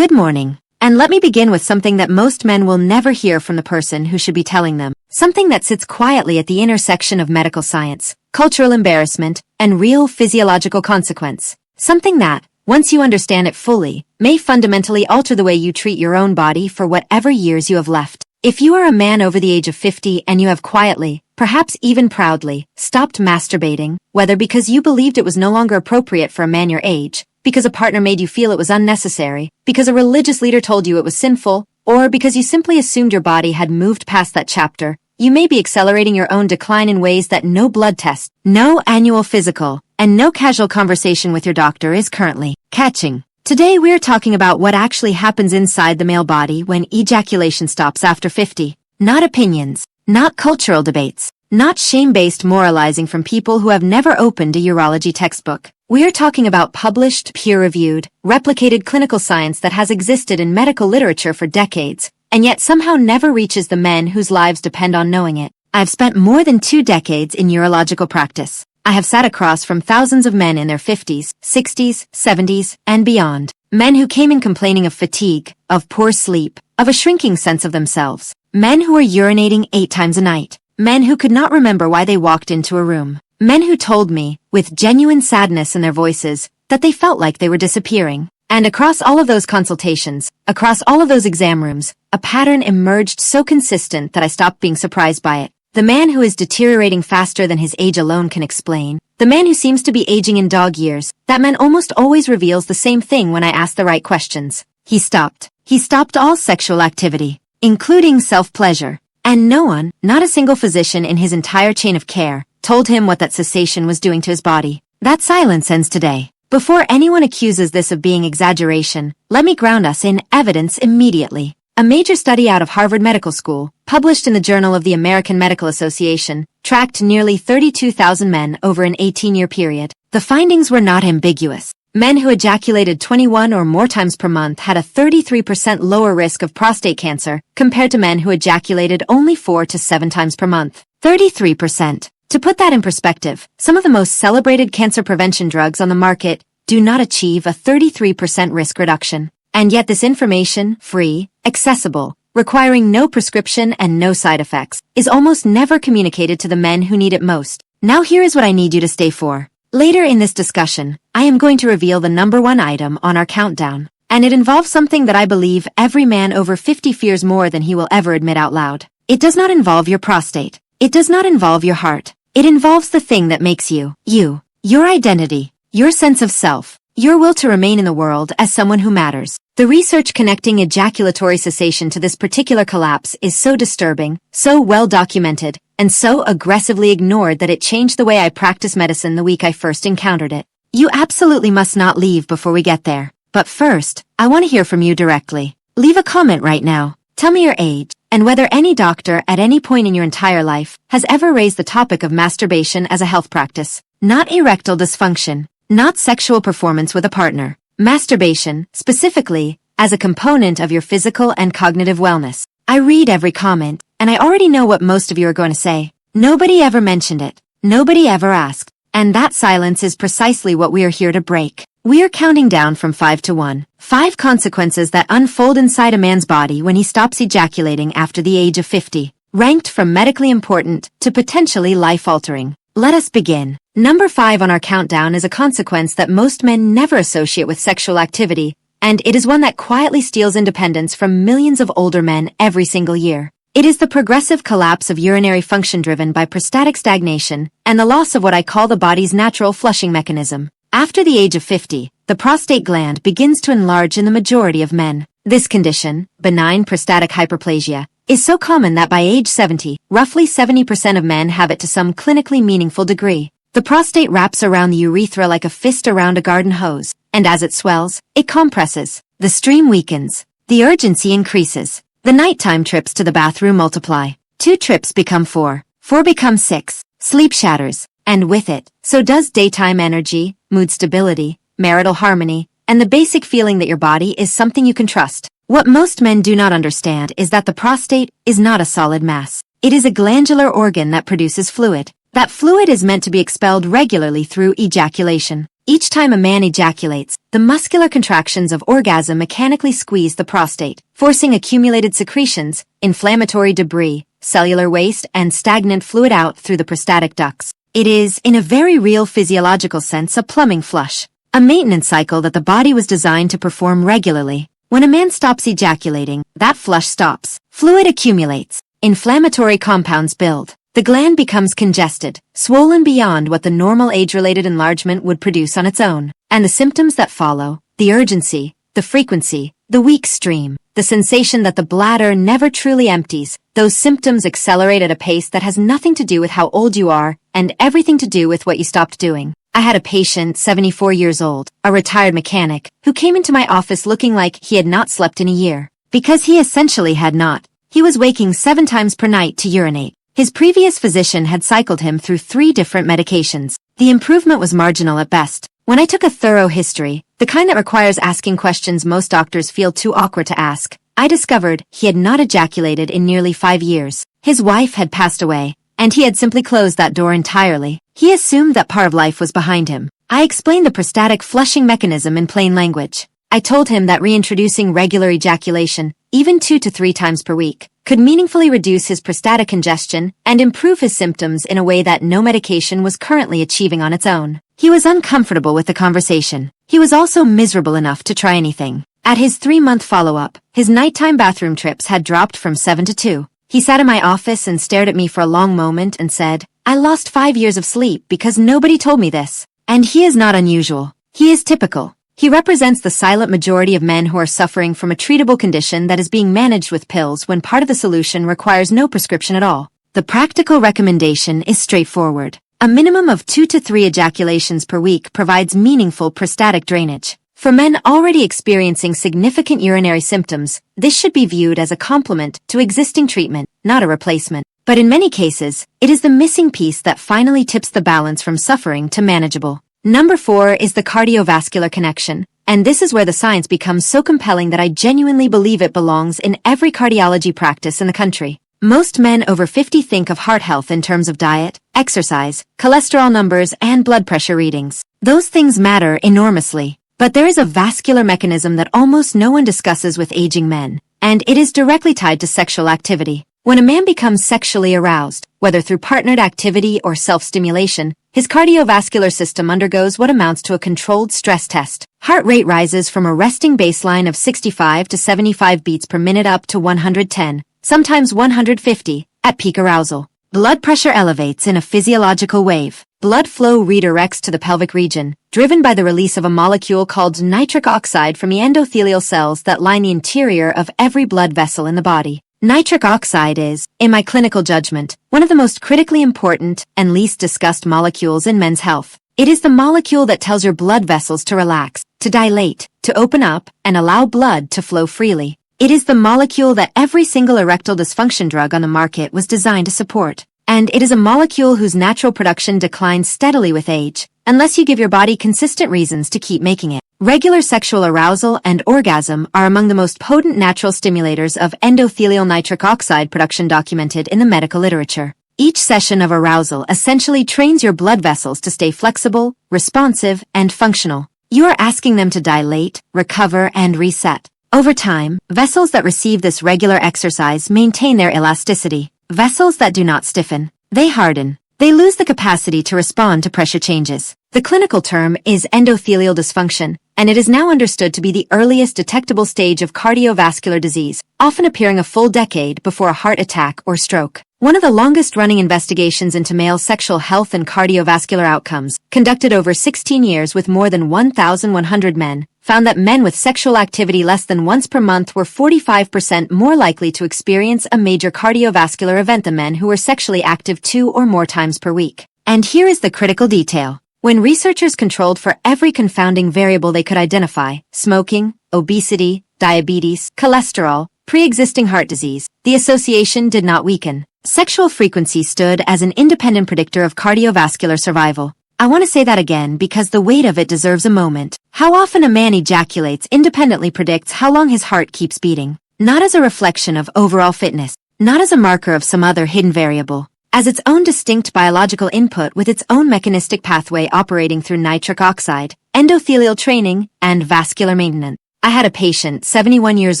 Good morning. And let me begin with something that most men will never hear from the person who should be telling them. Something that sits quietly at the intersection of medical science, cultural embarrassment, and real physiological consequence. Something that, once you understand it fully, may fundamentally alter the way you treat your own body for whatever years you have left. If you are a man over the age of 50 and you have quietly, perhaps even proudly, stopped masturbating, whether because you believed it was no longer appropriate for a man your age, because a partner made you feel it was unnecessary, because a religious leader told you it was sinful, or because you simply assumed your body had moved past that chapter, you may be accelerating your own decline in ways that no blood test, no annual physical, and no casual conversation with your doctor is currently catching. Today we're talking about what actually happens inside the male body when ejaculation stops after 50. Not opinions, not cultural debates, not shame-based moralizing from people who have never opened a urology textbook. We're talking about published, peer-reviewed, replicated clinical science that has existed in medical literature for decades, and yet somehow never reaches the men whose lives depend on knowing it. I've spent more than 2 decades in urological practice. I have sat across from thousands of men in their 50s, 60s, 70s, and beyond. Men who came in complaining of fatigue, of poor sleep, of a shrinking sense of themselves. Men who were urinating 8 times a night. Men who could not remember why they walked into a room. Men who told me, with genuine sadness in their voices, that they felt like they were disappearing. And across all of those consultations, across all of those exam rooms, a pattern emerged so consistent that I stopped being surprised by it. The man who is deteriorating faster than his age alone can explain. The man who seems to be aging in dog years. That man almost always reveals the same thing when I ask the right questions. He stopped. He stopped all sexual activity, including self-pleasure. And no one, not a single physician in his entire chain of care, told him what that cessation was doing to his body. That silence ends today. Before anyone accuses this of being exaggeration, let me ground us in evidence immediately. A major study out of Harvard Medical School, published in the Journal of the American Medical Association, tracked nearly 32,000 men over an 18-year period. The findings were not ambiguous. Men who ejaculated 21 or more times per month had a 33% lower risk of prostate cancer compared to men who ejaculated only 4 to 7 times per month. 33%. To put that in perspective, some of the most celebrated cancer prevention drugs on the market do not achieve a 33% risk reduction. And yet this information, free, accessible, requiring no prescription and no side effects, is almost never communicated to the men who need it most. Now here is what I need you to stay for. Later in this discussion, I am going to reveal the #1 item on our countdown. And it involves something that I believe every man over 50 fears more than he will ever admit out loud. It does not involve your prostate. It does not involve your heart. It involves the thing that makes you, you, your identity, your sense of self, your will to remain in the world as someone who matters. The research connecting ejaculatory cessation to this particular collapse is so disturbing, so well documented, and so aggressively ignored that it changed the way I practice medicine the week I first encountered it. You absolutely must not leave before we get there. But first, I want to hear from you directly. Leave a comment right now. Tell me your age, and whether any doctor at any point in your entire life has ever raised the topic of masturbation as a health practice. Not erectile dysfunction, not sexual performance with a partner. Masturbation, specifically, as a component of your physical and cognitive wellness. I read every comment, and I already know what most of you are going to say. Nobody ever mentioned it. Nobody ever asked. And that silence is precisely what we are here to break. We are counting down from 5 to 1. 5 consequences that unfold inside a man's body when he stops ejaculating after the age of 50. Ranked from medically important to potentially life-altering. Let us begin. Number 5 on our countdown is a consequence that most men never associate with sexual activity, and it is one that quietly steals independence from millions of older men every single year. It is the progressive collapse of urinary function driven by prostatic stagnation and the loss of what I call the body's natural flushing mechanism. After the age of 50, the prostate gland begins to enlarge in the majority of men. This condition, benign prostatic hyperplasia, is so common that by age 70, roughly 70% of men have it to some clinically meaningful degree. The prostate wraps around the urethra like a fist around a garden hose, and as it swells, it compresses. The stream weakens. The urgency increases. The nighttime trips to the bathroom multiply. 2 trips become 4. 4 becomes 6. Sleep shatters. And with it, so does daytime energy, mood stability, marital harmony, and the basic feeling that your body is something you can trust. What most men do not understand is that the prostate is not a solid mass. It is a glandular organ that produces fluid. That fluid is meant to be expelled regularly through ejaculation. Each time a man ejaculates, the muscular contractions of orgasm mechanically squeeze the prostate, forcing accumulated secretions, inflammatory debris, cellular waste, and stagnant fluid out through the prostatic ducts. It is, in a very real physiological sense, a plumbing flush, a maintenance cycle that the body was designed to perform regularly. When a man stops ejaculating, that flush stops. Fluid accumulates. Inflammatory compounds build. The gland becomes congested, swollen beyond what the normal age-related enlargement would produce on its own. And the symptoms that follow, the urgency, the frequency, the weak stream, the sensation that the bladder never truly empties, those symptoms accelerate at a pace that has nothing to do with how old you are and everything to do with what you stopped doing. I had a patient, 74 years old, a retired mechanic, who came into my office looking like he had not slept in a year. Because he essentially had not. He was waking 7 times per night to urinate. His previous physician had cycled him through 3 different medications. The improvement was marginal at best. When I took a thorough history, the kind that requires asking questions most doctors feel too awkward to ask, I discovered he had not ejaculated in nearly 5 years. His wife had passed away, and he had simply closed that door entirely. He assumed that part of life was behind him. I explained the prostatic flushing mechanism in plain language. I told him that reintroducing regular ejaculation, even 2 to 3 times per week, could meaningfully reduce his prostatic congestion and improve his symptoms in a way that no medication was currently achieving on its own. He was uncomfortable with the conversation. He was also miserable enough to try anything. At his 3-month follow-up, his nighttime bathroom trips had dropped from 7 to 2. He sat in my office and stared at me for a long moment and said, I lost 5 years of sleep because nobody told me this. And he is not unusual. He is typical. He represents the silent majority of men who are suffering from a treatable condition that is being managed with pills when part of the solution requires no prescription at all. The practical recommendation is straightforward. A minimum of 2 to 3 ejaculations per week provides meaningful prostatic drainage. For men already experiencing significant urinary symptoms, this should be viewed as a complement to existing treatment, not a replacement. But in many cases, it is the missing piece that finally tips the balance from suffering to manageable. Number 4 is the cardiovascular connection, and this is where the science becomes so compelling that I genuinely believe it belongs in every cardiology practice in the country. Most men over 50 think of heart health in terms of diet, exercise, cholesterol numbers, and blood pressure readings. Those things matter enormously, but there is a vascular mechanism that almost no one discusses with aging men, and it is directly tied to sexual activity. When a man becomes sexually aroused, whether through partnered activity or self-stimulation, his cardiovascular system undergoes what amounts to a controlled stress test. Heart rate rises from a resting baseline of 65 to 75 beats per minute up to 110, sometimes 150, at peak arousal. Blood pressure elevates in a physiological wave. Blood flow redirects to the pelvic region, driven by the release of a molecule called nitric oxide from the endothelial cells that line the interior of every blood vessel in the body. Nitric oxide is, in my clinical judgment, one of the most critically important and least discussed molecules in men's health. It is the molecule that tells your blood vessels to relax, to dilate, to open up, and allow blood to flow freely. It is the molecule that every single erectile dysfunction drug on the market was designed to support. And it is a molecule whose natural production declines steadily with age, unless you give your body consistent reasons to keep making it. Regular sexual arousal and orgasm are among the most potent natural stimulators of endothelial nitric oxide production documented in the medical literature. Each session of arousal essentially trains your blood vessels to stay flexible, responsive, and functional. You are asking them to dilate, recover, and reset. Over time, vessels that receive this regular exercise maintain their elasticity. Vessels that do not stiffen, they harden. They lose the capacity to respond to pressure changes. The clinical term is endothelial dysfunction, and it is now understood to be the earliest detectable stage of cardiovascular disease, often appearing a full decade before a heart attack or stroke. One of the longest-running investigations into male sexual health and cardiovascular outcomes, conducted over 16 years with more than 1,100 men, found that men with sexual activity less than once per month were 45% more likely to experience a major cardiovascular event than men who were sexually active 2 or more times per week. And here is the critical detail. When researchers controlled for every confounding variable they could identify, smoking, obesity, diabetes, cholesterol, pre-existing heart disease, the association did not weaken. Sexual frequency stood as an independent predictor of cardiovascular survival. I want to say that again because the weight of it deserves a moment. How often a man ejaculates independently predicts how long his heart keeps beating, not as a reflection of overall fitness, not as a marker of some other hidden variable, as its own distinct biological input with its own mechanistic pathway operating through nitric oxide. endothelial training, and vascular maintenance. I had a patient, 71 years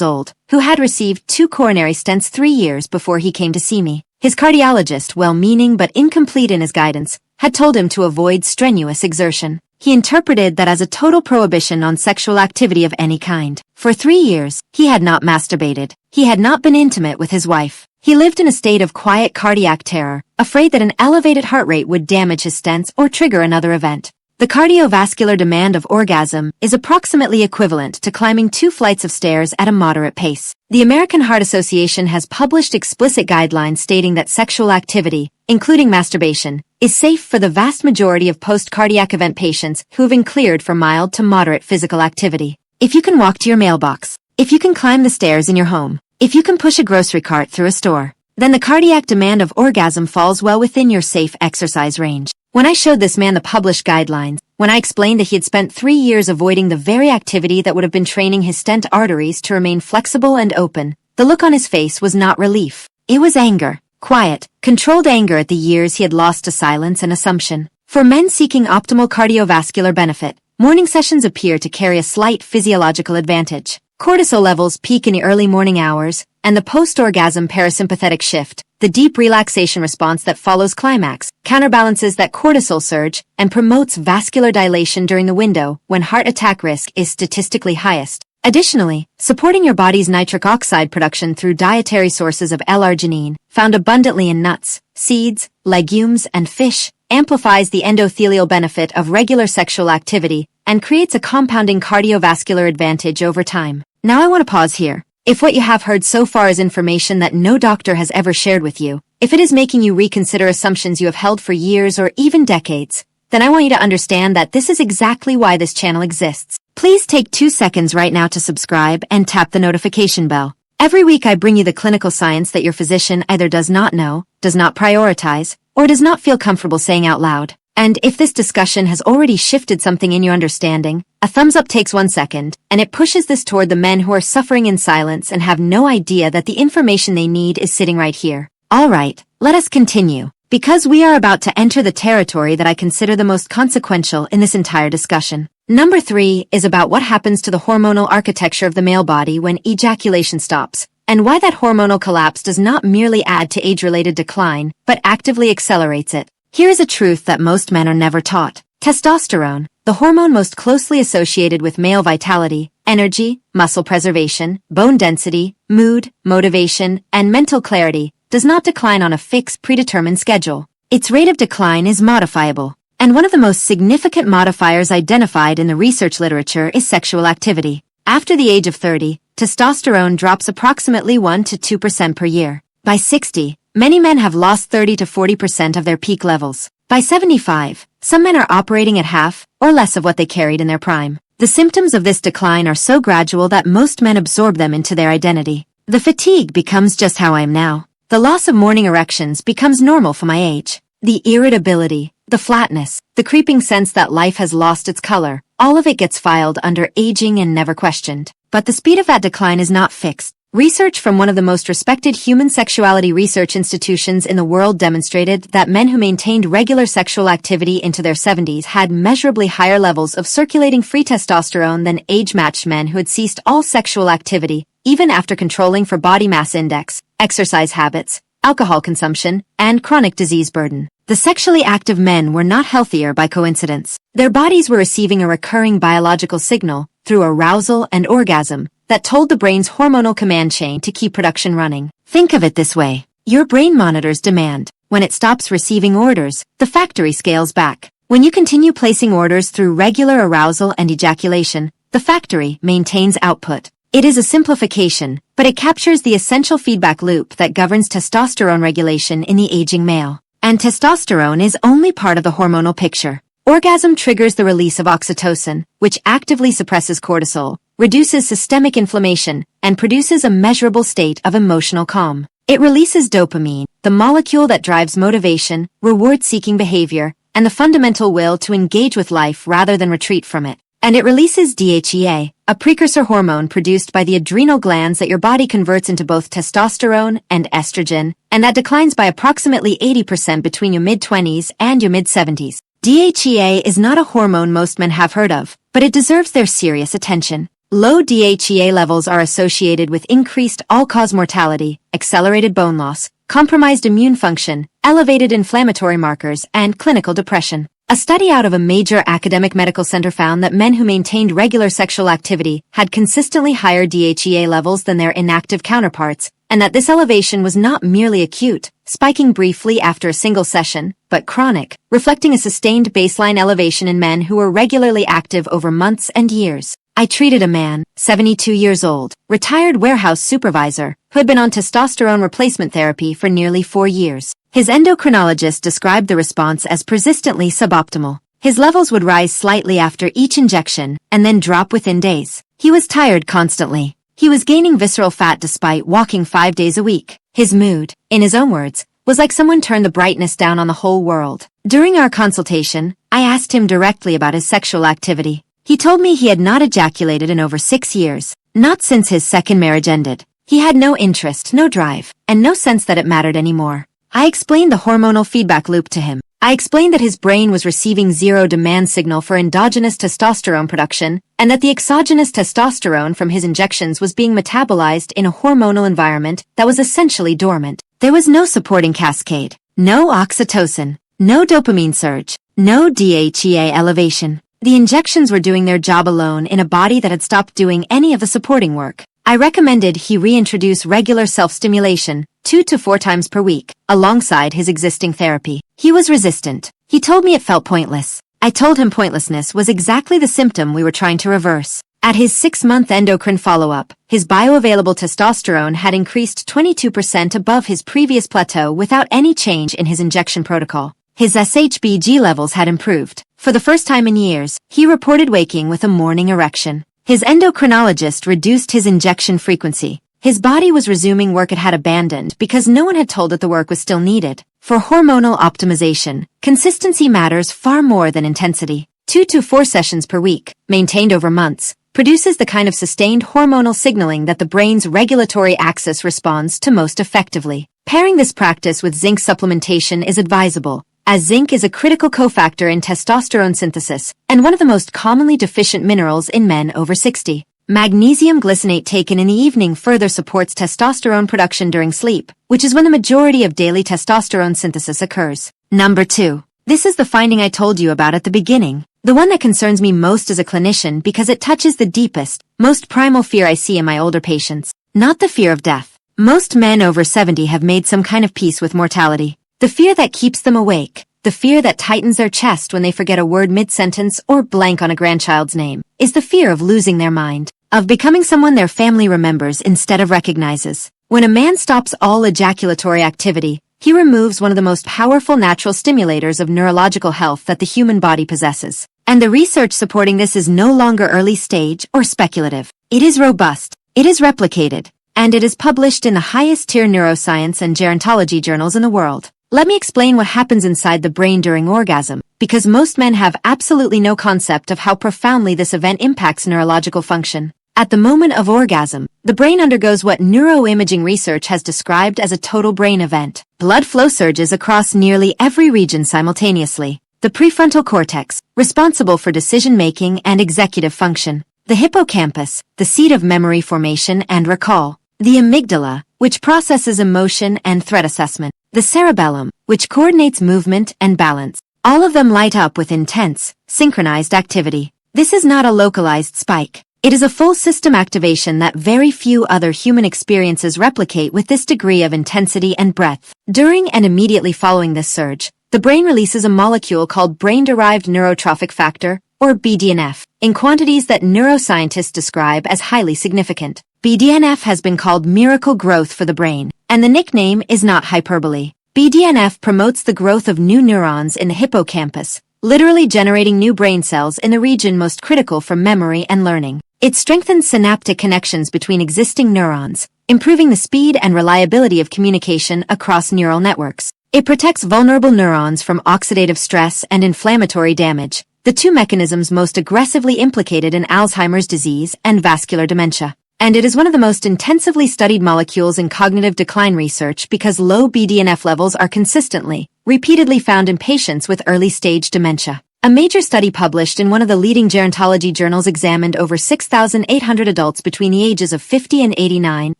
old, who had received 2 coronary stents 3 years before he came to see me. His cardiologist, well-meaning but incomplete in his guidance, had told him to avoid strenuous exertion. He interpreted that as a total prohibition on sexual activity of any kind. For 3 years, he had not masturbated. He had not been intimate with his wife. He lived in a state of quiet cardiac terror, afraid that an elevated heart rate would damage his stents or trigger another event. The cardiovascular demand of orgasm is approximately equivalent to climbing 2 flights of stairs at a moderate pace. The American Heart Association has published explicit guidelines stating that sexual activity, including masturbation, is safe for the vast majority of post-cardiac event patients who have been cleared for mild to moderate physical activity. If you can walk to your mailbox, if you can climb the stairs in your home, if you can push a grocery cart through a store, then the cardiac demand of orgasm falls well within your safe exercise range. When I showed this man the published guidelines, when I explained that he had spent 3 years avoiding the very activity that would have been training his stent arteries to remain flexible and open, the look on his face was not relief. It was anger. Quiet, controlled anger at the years he had lost to silence and assumption. For men seeking optimal cardiovascular benefit, morning sessions appear to carry a slight physiological advantage. Cortisol levels peak in the early morning hours, and the post-orgasm parasympathetic shift, the deep relaxation response that follows climax, counterbalances that cortisol surge and promotes vascular dilation during the window when heart attack risk is statistically highest. Additionally, supporting your body's nitric oxide production through dietary sources of L-arginine, found abundantly in nuts, seeds, legumes, and fish, amplifies the endothelial benefit of regular sexual activity and creates a compounding cardiovascular advantage over time. Now I want to pause here. If what you have heard so far is information that no doctor has ever shared with you, if it is making you reconsider assumptions you have held for years or even decades, then I want you to understand that this is exactly why this channel exists. Please take 2 seconds right now to subscribe and tap the notification bell. Every week I bring you the clinical science that your physician either does not know, does not prioritize, or does not feel comfortable saying out loud. And if this discussion has already shifted something in your understanding, a thumbs up takes 1 second, and it pushes this toward the men who are suffering in silence and have no idea that the information they need is sitting right here. Alright, let us continue, because we are about to enter the territory that I consider the most consequential in this entire discussion. Number 3 is about what happens to the hormonal architecture of the male body when ejaculation stops, and why that hormonal collapse does not merely add to age-related decline, but actively accelerates it. Here is a truth that most men are never taught. Testosterone, the hormone most closely associated with male vitality, energy, muscle preservation, bone density, mood, motivation, and mental clarity, does not decline on a fixed predetermined schedule. Its rate of decline is modifiable, and one of the most significant modifiers identified in the research literature is sexual activity. After the age of 30, testosterone drops approximately 1 to 2% per year. By 60, many men have lost 30 to 40% of their peak levels. By 75, some men are operating at half or less of what they carried in their prime. The symptoms of this decline are so gradual that most men absorb them into their identity. The fatigue becomes just how I am now. The loss of morning erections becomes normal for my age. The irritability, the flatness, the creeping sense that life has lost its color, all of it gets filed under aging and never questioned. But the speed of that decline is not fixed. Research from one of the most respected human sexuality research institutions in the world demonstrated that men who maintained regular sexual activity into their 70s had measurably higher levels of circulating free testosterone than age-matched men who had ceased all sexual activity, even after controlling for body mass index, exercise habits, alcohol consumption, and chronic disease burden. The sexually active men were not healthier by coincidence. Their bodies were receiving a recurring biological signal through arousal and orgasm that told the brain's hormonal command chain to keep production running. Think of it this way. Your brain monitors demand. When it stops receiving orders, the factory scales back. When you continue placing orders through regular arousal and ejaculation, the factory maintains output. It is a simplification, but it captures the essential feedback loop that governs testosterone regulation in the aging male. And testosterone is only part of the hormonal picture. Orgasm triggers the release of oxytocin, which actively suppresses cortisol, reduces systemic inflammation, and produces a measurable state of emotional calm. It releases dopamine, the molecule that drives motivation, reward-seeking behavior, and the fundamental will to engage with life rather than retreat from it. And it releases DHEA, a precursor hormone produced by the adrenal glands that your body converts into both testosterone and estrogen, and that declines by approximately 80% between your mid-20s and your mid-70s. DHEA is not a hormone most men have heard of, but it deserves their serious attention. Low DHEA levels are associated with increased all-cause mortality, accelerated bone loss, compromised immune function, elevated inflammatory markers, and clinical depression. A study out of a major academic medical center found that men who maintained regular sexual activity had consistently higher DHEA levels than their inactive counterparts, and that this elevation was not merely acute, spiking briefly after a single session, but chronic, reflecting a sustained baseline elevation in men who were regularly active over months and years. I treated a man, 72 years old, retired warehouse supervisor, who had been on testosterone replacement therapy for nearly 4 years. His endocrinologist described the response as persistently suboptimal. His levels would rise slightly after each injection and then drop within days. He was tired constantly. He was gaining visceral fat despite walking 5 days a week. His mood, in his own words, was like someone turned the brightness down on the whole world. During our consultation, I asked him directly about his sexual activity. He told me he had not ejaculated in over 6 years, not since his second marriage ended. He had no interest, no drive, and no sense that it mattered anymore. I explained the hormonal feedback loop to him. I explained that his brain was receiving zero demand signal for endogenous testosterone production, and that the exogenous testosterone from his injections was being metabolized in a hormonal environment that was essentially dormant. There was no supporting cascade, no oxytocin, no dopamine surge, no DHEA elevation. The injections were doing their job alone in a body that had stopped doing any of the supporting work. I recommended he reintroduce regular self-stimulation, 2 to 4 times per week, alongside his existing therapy. He was resistant. He told me it felt pointless. I told him pointlessness was exactly the symptom we were trying to reverse. At his 6-month endocrine follow-up, his bioavailable testosterone had increased 22% above his previous plateau without any change in his injection protocol. His SHBG levels had improved. For the first time in years, he reported waking with a morning erection. His endocrinologist reduced his injection frequency. His body was resuming work it had abandoned because no one had told it the work was still needed. For hormonal optimization, consistency matters far more than intensity. 2 to 4 sessions per week, maintained over months, produces the kind of sustained hormonal signaling that the brain's regulatory axis responds to most effectively. Pairing this practice with zinc supplementation is advisable, as zinc is a critical cofactor in testosterone synthesis and one of the most commonly deficient minerals in men over 60. Magnesium glycinate taken in the evening further supports testosterone production during sleep, which is when the majority of daily testosterone synthesis occurs. Number 2. This is the finding I told you about at the beginning, the one that concerns me most as a clinician because it touches the deepest, most primal fear I see in my older patients, not the fear of death. Most men over 70 have made some kind of peace with mortality. The fear that keeps them awake, the fear that tightens their chest when they forget a word mid-sentence or blank on a grandchild's name, is the fear of losing their mind, of becoming someone their family remembers instead of recognizes. When a man stops all ejaculatory activity, he removes one of the most powerful natural stimulators of neurological health that the human body possesses. And the research supporting this is no longer early stage or speculative. It is robust, it is replicated, and it is published in the highest-tier neuroscience and gerontology journals in the world. Let me explain what happens inside the brain during orgasm, because most men have absolutely no concept of how profoundly this event impacts neurological function. At the moment of orgasm, the brain undergoes what neuroimaging research has described as a total brain event. Blood flow surges across nearly every region simultaneously. The prefrontal cortex, responsible for decision-making and executive function. The hippocampus, the seat of memory formation and recall. The amygdala, which processes emotion and threat assessment. The cerebellum, which coordinates movement and balance. All of them light up with intense, synchronized activity. This is not a localized spike. It is a full system activation that very few other human experiences replicate with this degree of intensity and breadth. During and immediately following this surge, the brain releases a molecule called brain-derived neurotrophic factor, or BDNF, in quantities that neuroscientists describe as highly significant. BDNF has been called miracle growth for the brain, and the nickname is not hyperbole. BDNF promotes the growth of new neurons in the hippocampus, literally generating new brain cells in the region most critical for memory and learning. It strengthens synaptic connections between existing neurons, improving the speed and reliability of communication across neural networks. It protects vulnerable neurons from oxidative stress and inflammatory damage, the two mechanisms most aggressively implicated in Alzheimer's disease and vascular dementia. And it is one of the most intensively studied molecules in cognitive decline research because low BDNF levels are consistently, repeatedly found in patients with early-stage dementia. A major study published in one of the leading gerontology journals examined over 6,800 adults between the ages of 50 and 89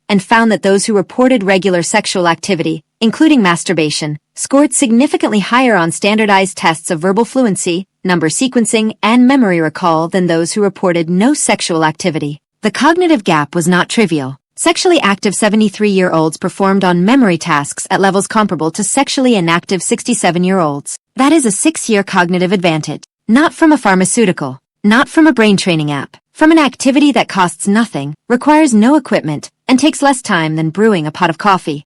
and found that those who reported regular sexual activity, including masturbation, scored significantly higher on standardized tests of verbal fluency, number sequencing, and memory recall than those who reported no sexual activity. The cognitive gap was not trivial. Sexually active 73-year-olds performed on memory tasks at levels comparable to sexually inactive 67-year-olds. That is a 6-year cognitive advantage. Not from a pharmaceutical, not from a brain training app, from an activity that costs nothing, requires no equipment, and takes less time than brewing a pot of coffee.